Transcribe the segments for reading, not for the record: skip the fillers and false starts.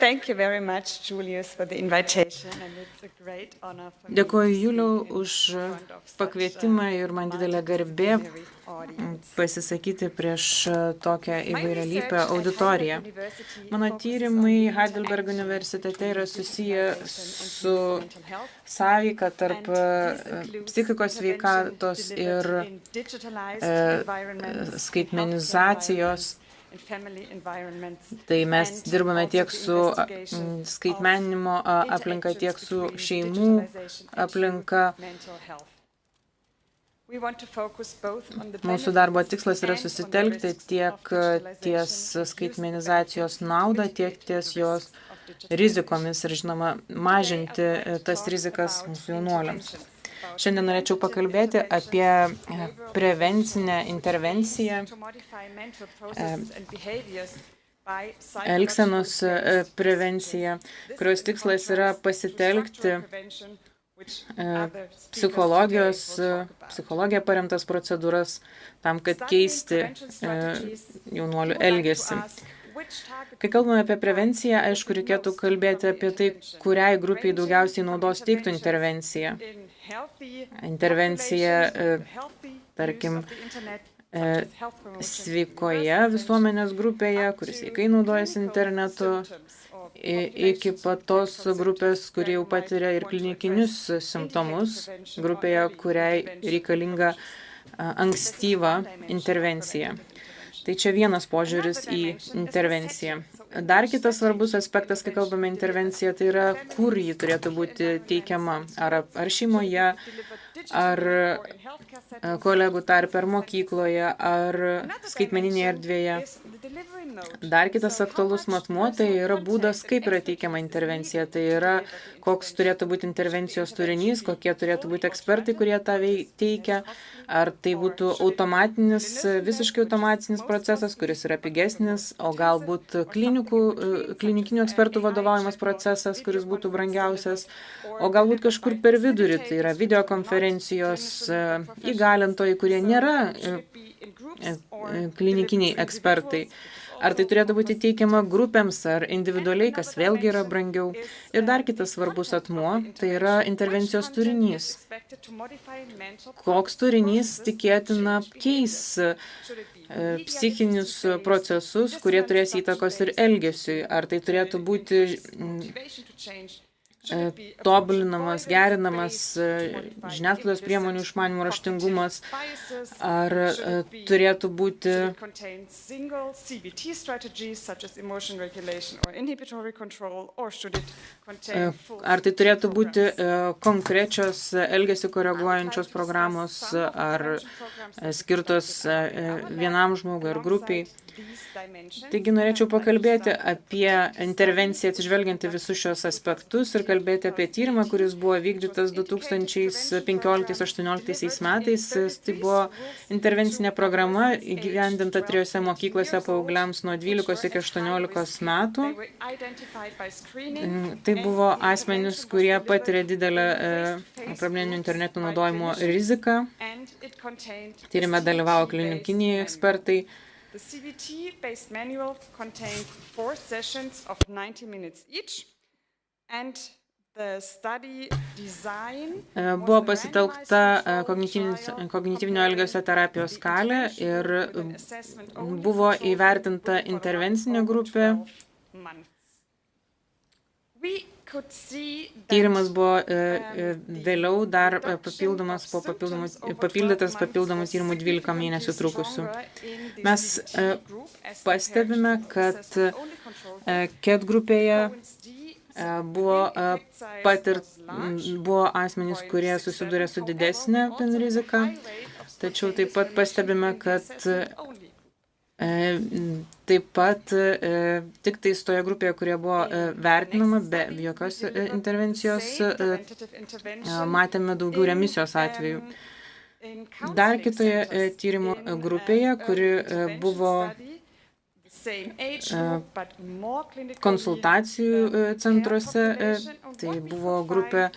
Thank you very much, Julius, for the invitation, and it's a great honor for me Dėkoju to Juliau speak in už front of such pakvietimą ir man didelė garbė multidisciplinary audience. pasisakyti prieš tokią My įvairialypę research at auditoriją. Heidelberg University Mano focuses on tyrimai the Heidelberg interaction universitete between yra susiję digitalization su and mental health, sąveika tarp and this includes psichikos sveikatos intervention ir delivered in digitalized environments, skaitmenizacijos. in family environments, Tai mes and dirbame also tiek the su investigation skaitmeninimo of aplinka, tiek su interactions šeimų between digitalization and aplinka. mental health. We want to focus both on the Mūsų darbo benefits tikslas yra and on the susitelkti risks tiek of digitalization ties and use the skaitmenizacijos benefits to naudą, mitigate tiek ties the jos risks of digitalization. rizikomis ir, žinoma, mažinti Today I'd like to tas talk rizikas about mūsų jaunuoliams. interventions, about Šiandien norėčiau preventative pakalbėti apie interventions, behavioral prevencinę interventions, intervenciją, aims to modify mental processes and behaviors by elgsenos psychological gains. prevenciją, This kurios is in tikslas yra contrast to pasitelkti structural prevention, which other speakers psichologijos, today will talk about. psichologija paremtas procedūras tam, kad keisti jaunuolių elgesį. Kai kalbame apie prevenciją, aišku, reikėtų kalbėti apie tai, kuriai grupiai daugiausiai naudos teiktų intervenciją. Intervencija, tarkim, sveikoje visuomenės grupėje, kuris sveikai naudojasi internetu, iki pat tos grupės, kurie jau patiria ir klinikinius simptomus, grupėje, kuriai reikalinga ankstyva intervencija. Tai čia vienas požiūris į intervenciją. Dar kitas svarbus aspektas, kai kalbame intervenciją, tai yra, kur ji turėtų būti teikiama. Ar šeimoje, ar kolegų tarpe, ar mokykloje, ar skaitmeninėje erdvėje. Dar kitas aktualus matmuo, tai yra būdas, kaip yra teikiama intervencija. Tai yra, koks turėtų būti intervencijos turinys, kokie turėtų būti ekspertai, kurie tą teikia. Ar tai būtų automatinis, visiškai automatinis procesas, kuris yra pigesnis, o galbūt klinikinių ekspertų vadovaujamas procesas, kuris būtų brangiausias, o galbūt kažkur per vidurį, tai yra videokonferencijos įgalintojai, kurie nėra klinikiniai ekspertai. Ar tai turėtų būti teikiama grupėms ar individualiai, kas vėlgi yra brangiau. Ir dar kitas svarbus atmuo, tai yra intervencijos turinys. Koks turinys tikėtina keis psichinius procesus, kurie turės įtakos ir elgesiui. Ar tai turėtų būti tobulinamas, gerinamas žiniasklaidos priemonių išmanymo raštingumas, ar turėtų būti konkrečios elgesį koreguojančios programos, ar skirtos vienam žmogui ar grupiai. Taigi norėčiau pakalbėti apie intervenciją atsižvelgiant į visus šios aspektus ir kalbėti apie tyrimą, kuris buvo vykdytas 2015-2018 metais. Tai buvo intervencinė programa įgyvendinta 3 mokyklose paaugliams nuo 12 iki 18 metų. Tai buvo asmenys, kurie patiria didelę probleminio interneto naudojimo riziką. Tyrime dalyvavo klinikiniai ekspertai. The CBT-based manual contained 4 sessions of 90 minutes each, and the study design buvo pasitelkta kognityvinio elgesio terapijos skalė ir buvo įvertinta intervencinė grupė. Tyrimas buvo vėliau dar papildytas papildomų tyrimų 12 mėnesių trukusių. Mes pastebime, kad KET grupėje buvo asmenys, kurie susidūrė su didesnė rizika, tačiau taip pat pastebime, kad taip pat tik tais toje grupėje, kurie buvo vertinama be jokios intervencijos, matėme daugiau remisijos atvejų. Dar kitoje tyrimo grupėje, kuri buvo konsultacijų centruose, tai buvo grupė,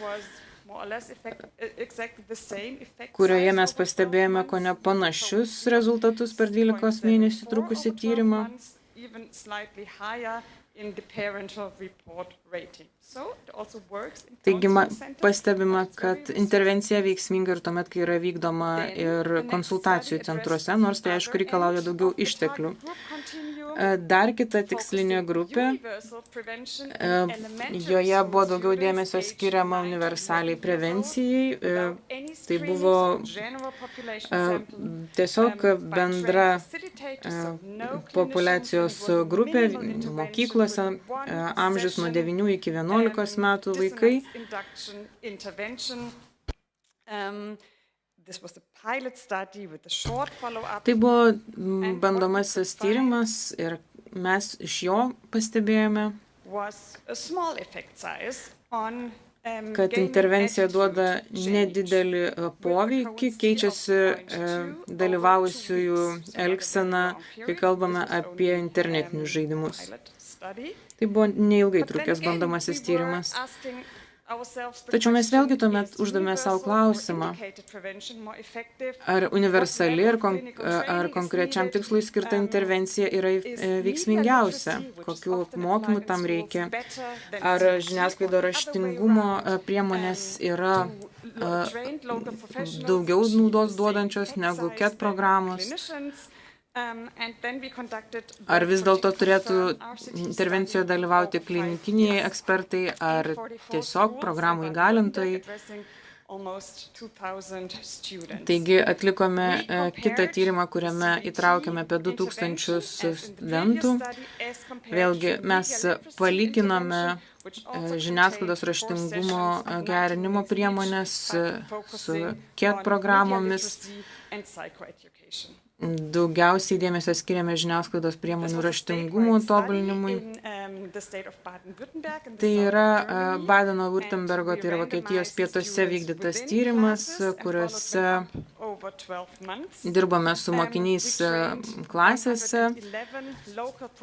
kurioje mes pastebėjome kone panašius rezultatus per 12 mėnesių trukusį tyrimą. in the parental report rating. So it also works in Taigi counseling centers. pastebima, It's kad very intervencija veiksminga ir tuomet, kai yra vykdoma ir konsultacijų centruose, nors tai aišku reikalauja daugiau išteklių. Dar kita tikslinė grupė, joje buvo daugiau dėmesio skiriama universaliai prevencijai, tai buvo tiesiog bendra populiacijos grupė mokyklose, amžius nuo 9 iki 11 metų vaikai. Tai buvo bandomasis tyrimas ir mes iš jo pastebėjome, kad intervencija duoda nedidelį poveikį, keičiasi dalyvavusiųjų elgsena, kai kalbame apie internetinius žaidimus. Tai buvo neilgai trukęs bandomasis tyrimas. Tačiau mes vėlgi tuomet uždavėme savo klausimą, ar universali ar konkrečiam tikslui skirta intervencija yra veiksmingiausia, kokių mokymų tam reikia, ar žiniasklaido raštingumo priemonės yra daugiau naudos duodančios negu CAT programos. Ar vis dėlto turėtų intervencijoje dalyvauti klinikiniai ekspertai ar tiesiog programų įgalintojai. Taigi atlikome kitą tyrimą, kuriame įtraukėme apie 2000 studentų. Vėlgi mes palyginome žiniasklaidos raštingumo gerinimo priemonės su CAT programomis. Daugiausiai dėmesio skiriame žiniasklaidos priemonių raštingumo tobulinimui. Tai yra Badeno-Württembergo, tai yra Vokietijos pietuose vykdytas tyrimas, kuriuose dirbame su mokiniais klasėse.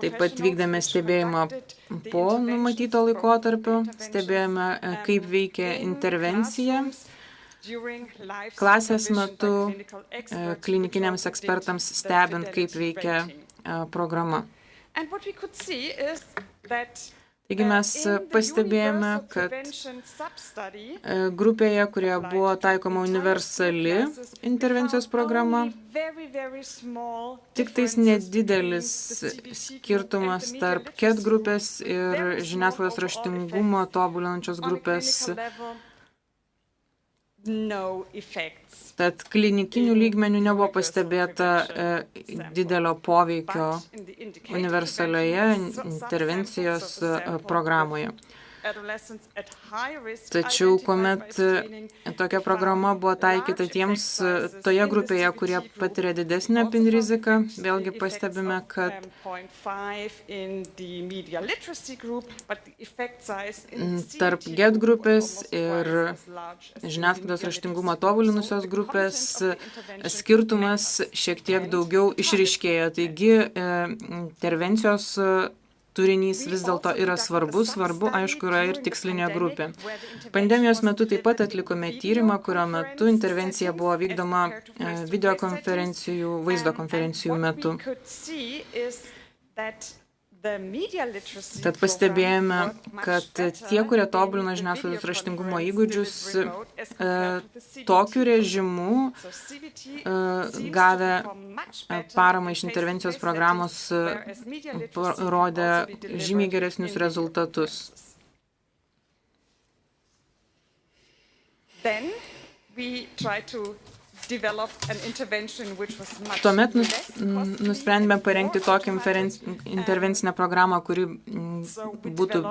Taip pat vykdėme stebėjimą po numatyto laikotarpio, stebėjome, kaip veikia intervencija. Klasės metu klinikiniams ekspertams stebint, kaip veikia programa. Taigi mes pastebėjome, kad grupėje, kurioje buvo taikoma universali intervencijos programa, tik tais nedidelis skirtumas tarp CAT grupės ir žiniasklaidos raštingumo tobulinančios grupės. Tad klinikinių lygmenių nebuvo pastebėta didelio poveikio universalioje intervencijos programoje. Tačiau, kuomet tokia programa buvo taikyta tiems toje grupėje, kurie patiria didesnę PIN riziką, vėlgi pastebime, kad tarp GET grupės ir žiniasklaidos raštingumo tobulinusios grupės skirtumas šiek tiek daugiau išryškėjo. Taigi, intervencijos turinys vis dėlto yra svarbu, aišku, yra ir tikslinė grupė. Pandemijos metu taip pat atlikome tyrimą, kurio metu intervencija buvo vykdoma videokonferencijų, vaizdo konferencijų metu. Tad pastebėjome, kad tie, kurie tobulino žiniasklaidos raštingumo įgūdžius, tokiu režimu gavę paramą iš intervencijos programos rodė žymiai geresnius rezultatus. Tuomet nusprendėme parengti tokią intervencinę programą, kuri būtų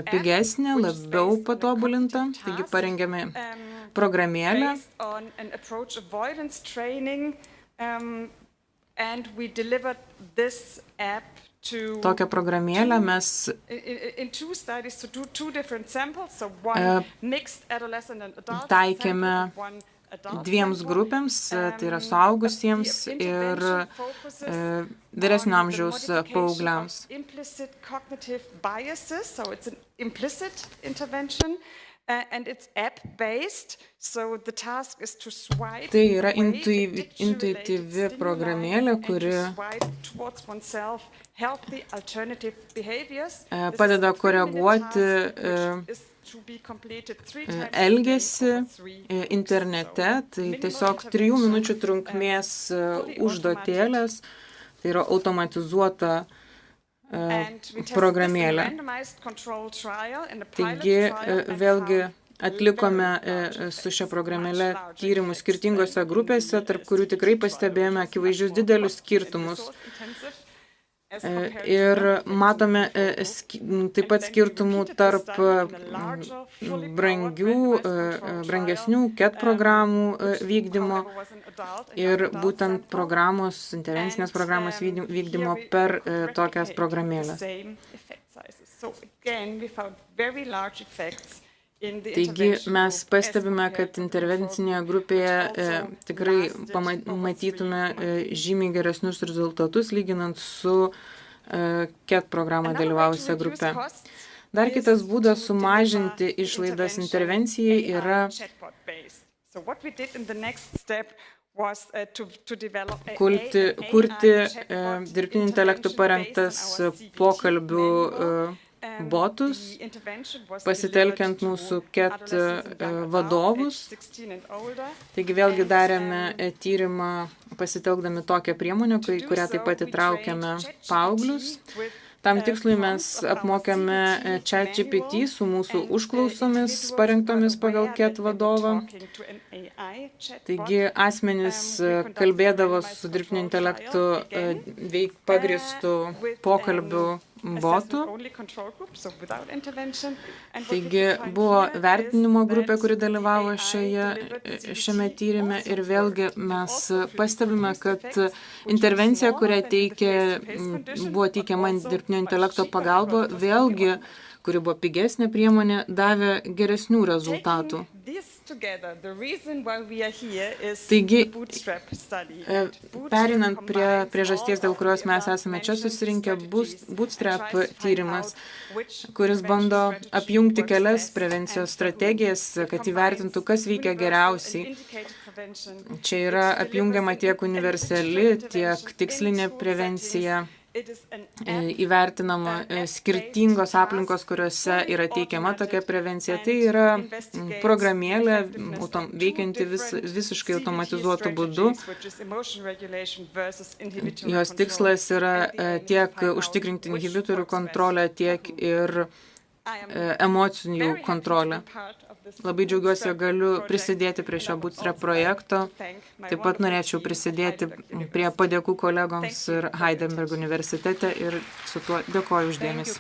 pigesnė, labiau patobulinta. Taigi parengėme programėlę. Tokią programėlę mes taikėme dviems grupėms, tai yra suaugusiems ir vyresnio amžiaus paaugliams. And it's app-based, so the task is to swipe Tai yra away addiction-related intuityvi stimuli programėlė, and to kuri swipe towards oneself healthy alternative behaviors. This padeda is a 3-minute koreguoti task, which is to be completed 3 times a day elgesį over 3 weeks. internete. Tai Minimal tiesiog 3 minučių interventions, trunkmės fully užduotėlės. Tai yra automatizuota And we tested this in a programėlė. randomized controlled trial, in a pilot Taigi trial, and vėlgi found atlikome very large su šia effects, programėle much larger tyrimus effects skirtingose than in grupėse, the tarp kurių tikrai SDG trial, pastebėjome which is akivaizdžius much more didelius cost and skirtumus. resource-intensive as compared to Ir non-effective matome control group. taip pat And then we skirtumų repeated the tarp study in a larger, fully powered randomized controlled brangesnių trial, CAT programų which, vykdymo however, was an adult and ir non-adult būtent sample. programos, intervencinės programos vykdymo Here we per could tokias replicate programėlės. the same effect sizes. So again, we found very large effects in the Taigi intervention mes group as pastebime, compared kad to the intervencinėje control group, grupėje which also tikrai lasted over matytume 3 months. žymiai geresnius rezultatus lyginant su CAT programą Another way to dalyvavusią reduce grupę. costs Dar is kitas būdas to sumažinti deliver the išlaidas intervention intervencijai AI yra chatbot-based. So what we did in the next step was to develop kurti dirbtinio intelektų parengtas pokalbių botus, pasitelkiant mūsų CAT vadovus. Taigi vėlgi darėme tyrimą pasitelkdami tokią priemonę, kurią taip pat įtraukėme paauglius. Tam tikslui mes apmokėme ChatGPT su mūsų užklausomis parengtomis pagal CAT vadovą. Taigi asmenys kalbėdavo su dirbtiniu intelektu pagrįstu pokalbių botų. Taigi buvo vertinimo grupė, kuri dalyvavo šiame tyrime ir vėlgi mes pastebime, kad intervencija, kurią buvo teikiama dirbtinio intelekto pagalba, vėlgi, kuri buvo pigesnė priemonė, davė geresnių rezultatų. Taigi, perinant prie priežasties, dėl kurios mes esame čia susirinkę, Bootstrap tyrimas, kuris bando apjungti kelias prevencijos strategijas, kad įvertintų, kas veikia geriausiai. Čia yra apjungiama tiek universali, tiek tikslinė prevencija. Įvertinama skirtingos aplinkos, kuriuose yra teikiama tokia prevencija. Tai yra programėlė, veikianti visiškai automatizuotų būdų. Jos tikslas yra tiek užtikrinti inhibitorių kontrolę, tiek ir emocijų kontrolę. Labai džiaugiuosi, jog galiu prisidėti prie šio Bootstrap projekto. Taip pat norėčiau prisidėti prie padėkų kolegoms ir Heidelberg universitete ir su tuo dėkoju už dėmesį.